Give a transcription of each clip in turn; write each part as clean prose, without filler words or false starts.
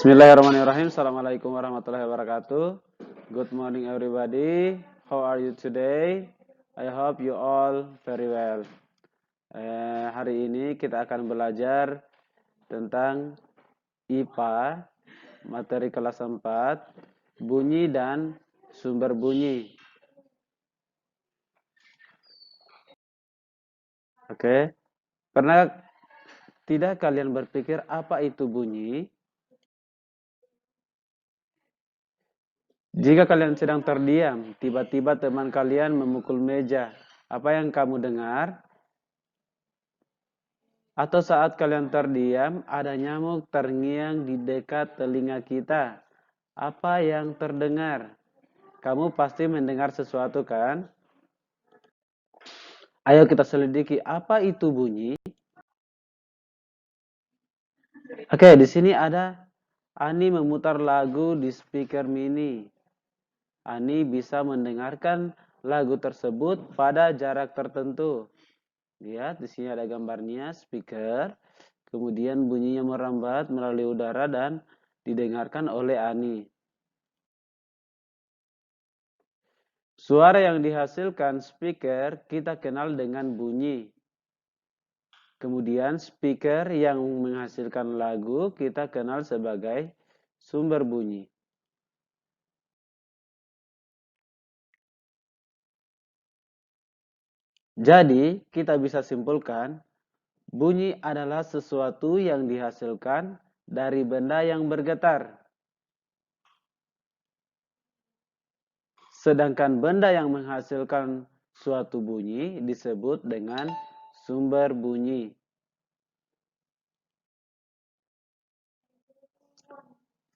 Bismillahirrahmanirrahim. Assalamualaikum warahmatullahi wabarakatuh. Good morning everybody. How are you today? I hope you all very well. Hari ini kita akan belajar tentang IPA, materi kelas 4, bunyi dan sumber bunyi. Oke. Pernah tidak kalian berpikir apa itu bunyi? Jika kalian sedang terdiam, tiba-tiba teman kalian memukul meja, apa yang kamu dengar? Atau saat kalian terdiam, ada nyamuk terngiang di dekat telinga kita, apa yang terdengar? Kamu pasti mendengar sesuatu kan? Ayo kita selidiki, apa itu bunyi? Oke, di sini ada Ani memutar lagu di speaker mini. Ani bisa mendengarkan lagu tersebut pada jarak tertentu. Lihat, di sini ada gambarnya, speaker. Kemudian bunyinya merambat melalui udara dan didengarkan oleh Ani. Suara yang dihasilkan speaker kita kenal dengan bunyi. Kemudian speaker yang menghasilkan lagu kita kenal sebagai sumber bunyi. Jadi, kita bisa simpulkan, bunyi adalah sesuatu yang dihasilkan dari benda yang bergetar. Sedangkan benda yang menghasilkan suatu bunyi disebut dengan sumber bunyi.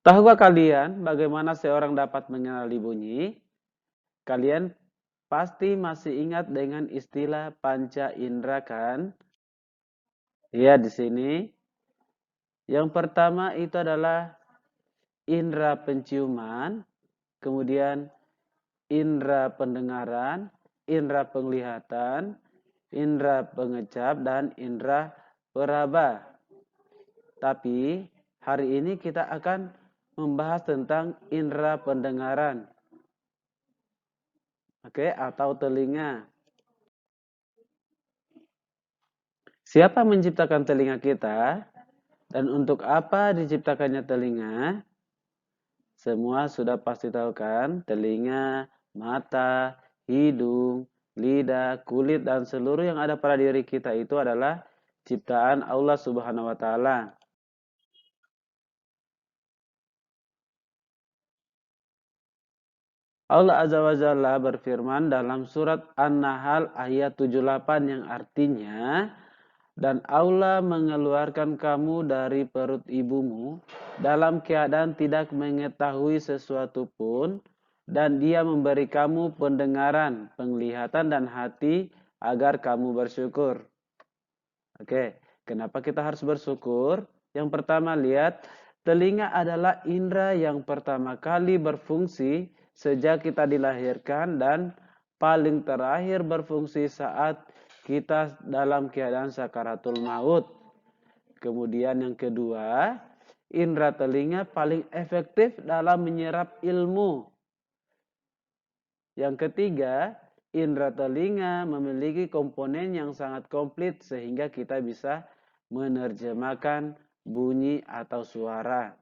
Tahukah kalian bagaimana seorang dapat mengenali bunyi? Kalian pasti masih ingat dengan istilah panca indera kan? Ya, di sini. Yang pertama itu adalah indera penciuman, kemudian indera pendengaran, indera penglihatan, indera pengecap, dan indera peraba. Tapi hari ini kita akan membahas tentang indera pendengaran. Oke, atau telinga. Siapa menciptakan telinga kita? Dan untuk apa diciptakannya telinga? Semua sudah pasti tahu kan? Telinga, mata, hidung, lidah, kulit, dan seluruh yang ada pada diri kita itu adalah ciptaan Allah Subhanahu wa Ta'ala. Allah Azza wa Jalla berfirman dalam surat An-Nahl ayat 78 yang artinya, dan Allah mengeluarkan kamu dari perut ibumu dalam keadaan tidak mengetahui sesuatu pun, dan Dia memberi kamu pendengaran, penglihatan, dan hati agar kamu bersyukur. Oke, kenapa kita harus bersyukur? Yang pertama, lihat, telinga adalah indera yang pertama kali berfungsi sejak kita dilahirkan dan paling terakhir berfungsi saat kita dalam keadaan sakaratul maut. Kemudian yang kedua, indera telinga paling efektif dalam menyerap ilmu. Yang ketiga, indera telinga memiliki komponen yang sangat komplit sehingga kita bisa menerjemahkan bunyi atau suara.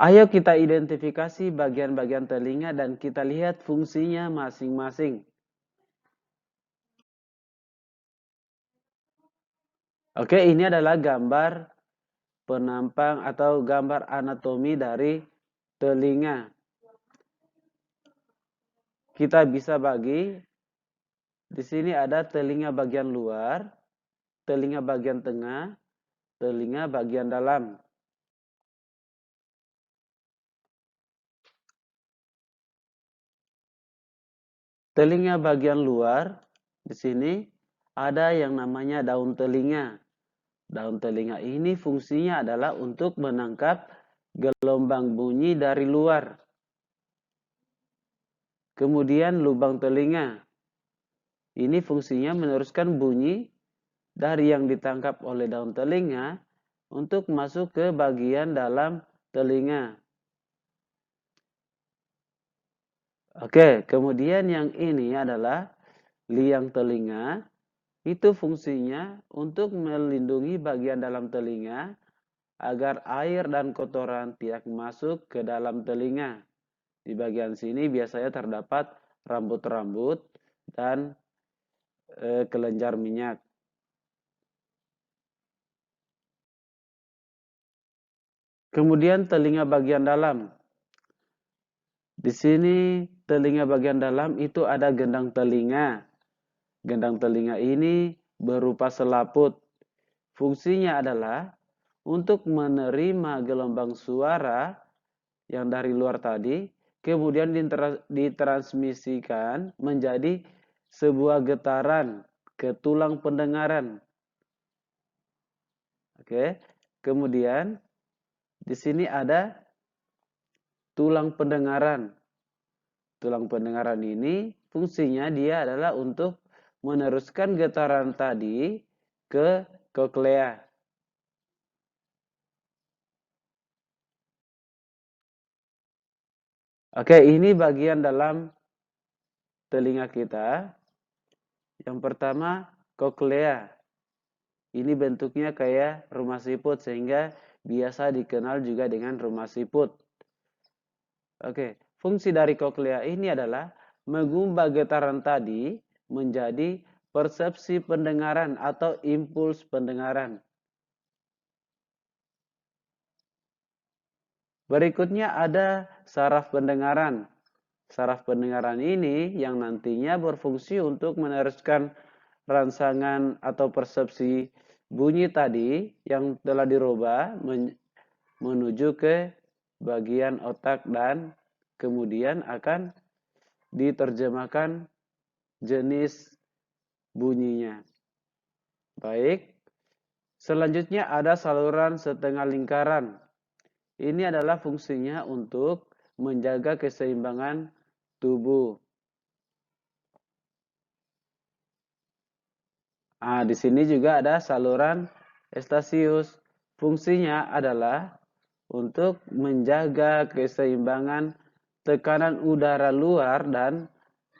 Ayo kita identifikasi bagian-bagian telinga dan kita lihat fungsinya masing-masing. Oke, ini adalah gambar penampang atau gambar anatomi dari telinga. Kita bisa bagi, di sini ada telinga bagian luar, telinga bagian tengah, telinga bagian dalam. Telinga bagian luar, di sini ada yang namanya daun telinga. Daun telinga ini fungsinya adalah untuk menangkap gelombang bunyi dari luar. Kemudian lubang telinga. Ini fungsinya meneruskan bunyi dari yang ditangkap oleh daun telinga untuk masuk ke bagian dalam telinga. Oke, kemudian yang ini adalah liang telinga. Itu fungsinya untuk melindungi bagian dalam telinga agar air dan kotoran tidak masuk ke dalam telinga. Di bagian sini biasanya terdapat rambut-rambut dan kelenjar minyak. Kemudian telinga bagian dalam. Di sini telinga bagian dalam itu ada gendang telinga. Gendang telinga ini berupa selaput. Fungsinya adalah untuk menerima gelombang suara yang dari luar tadi, kemudian ditransmisikan menjadi sebuah getaran ke tulang pendengaran. Oke, kemudian di sini ada tulang pendengaran. Tulang pendengaran ini fungsinya dia adalah untuk meneruskan getaran tadi ke koklea. Oke, ini bagian dalam telinga kita. Yang pertama, koklea. Ini bentuknya kayak rumah siput sehingga biasa dikenal juga dengan rumah siput. Oke, fungsi dari koklea ini adalah mengubah getaran tadi menjadi persepsi pendengaran atau impuls pendengaran. Berikutnya ada saraf pendengaran. Saraf pendengaran ini yang nantinya berfungsi untuk meneruskan rangsangan atau persepsi bunyi tadi yang telah dirubah menuju ke bagian otak dan kemudian akan diterjemahkan jenis bunyinya. Baik, selanjutnya ada saluran setengah lingkaran. Ini adalah fungsinya untuk menjaga keseimbangan tubuh. Nah, di sini juga ada saluran estasius. Fungsinya adalah untuk menjaga keseimbangan tekanan udara luar dan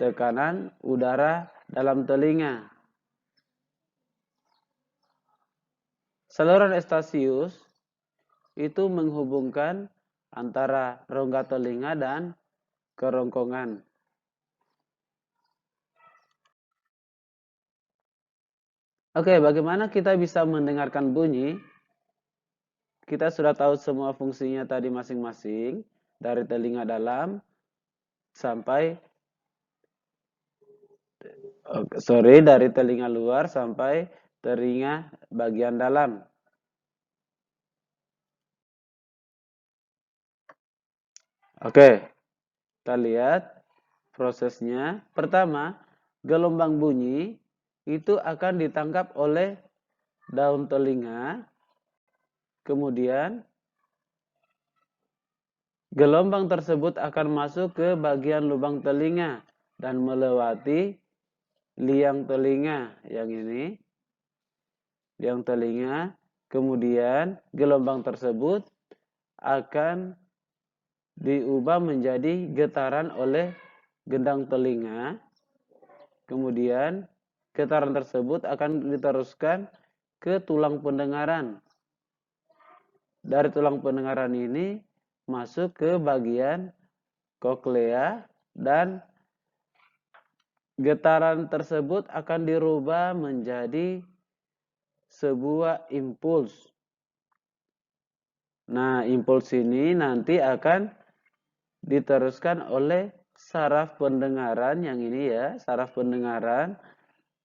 tekanan udara dalam telinga. Saluran estasius itu menghubungkan antara rongga telinga dan kerongkongan. Oke, bagaimana kita bisa mendengarkan bunyi? Kita sudah tahu semua fungsinya tadi masing-masing, dari telinga dalam sampai dari telinga luar sampai telinga bagian dalam. Oke, kita lihat prosesnya. Pertama, gelombang bunyi itu akan ditangkap oleh daun telinga. Kemudian, gelombang tersebut akan masuk ke bagian lubang telinga dan melewati liang telinga yang ini. Liang telinga, kemudian gelombang tersebut akan diubah menjadi getaran oleh gendang telinga. Kemudian getaran tersebut akan diteruskan ke tulang pendengaran. Dari tulang pendengaran ini masuk ke bagian koklea dan getaran tersebut akan dirubah menjadi sebuah impuls. Nah, impuls ini nanti akan diteruskan oleh saraf pendengaran yang ini ya, saraf pendengaran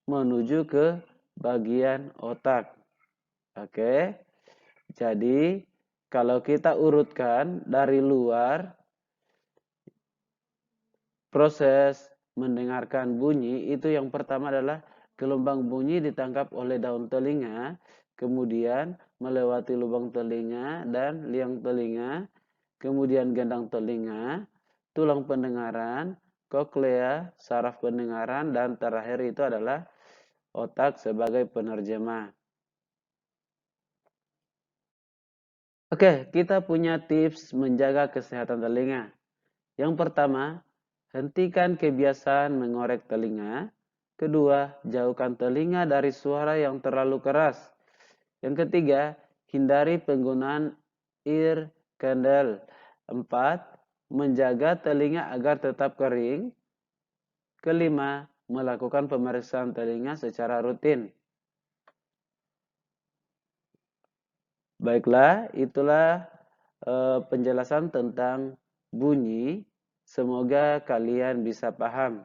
menuju ke bagian otak. Oke. Jadi, kalau kita urutkan dari luar, proses mendengarkan bunyi itu yang pertama adalah gelombang bunyi ditangkap oleh daun telinga, kemudian melewati lubang telinga dan liang telinga, kemudian gendang telinga, tulang pendengaran, koklea, saraf pendengaran, dan terakhir itu adalah otak sebagai penerjemah. Oke, kita punya tips menjaga kesehatan telinga. Yang pertama, hentikan kebiasaan mengorek telinga. Kedua, jauhkan telinga dari suara yang terlalu keras. Yang ketiga, hindari penggunaan ear candle. 4. Menjaga telinga agar tetap kering. Kelima, melakukan pemeriksaan telinga secara rutin. Baiklah, itulah penjelasan tentang bunyi. Semoga kalian bisa paham.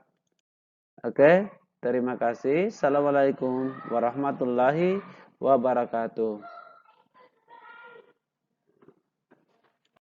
Oke, terima kasih. Assalamualaikum warahmatullahi wabarakatuh.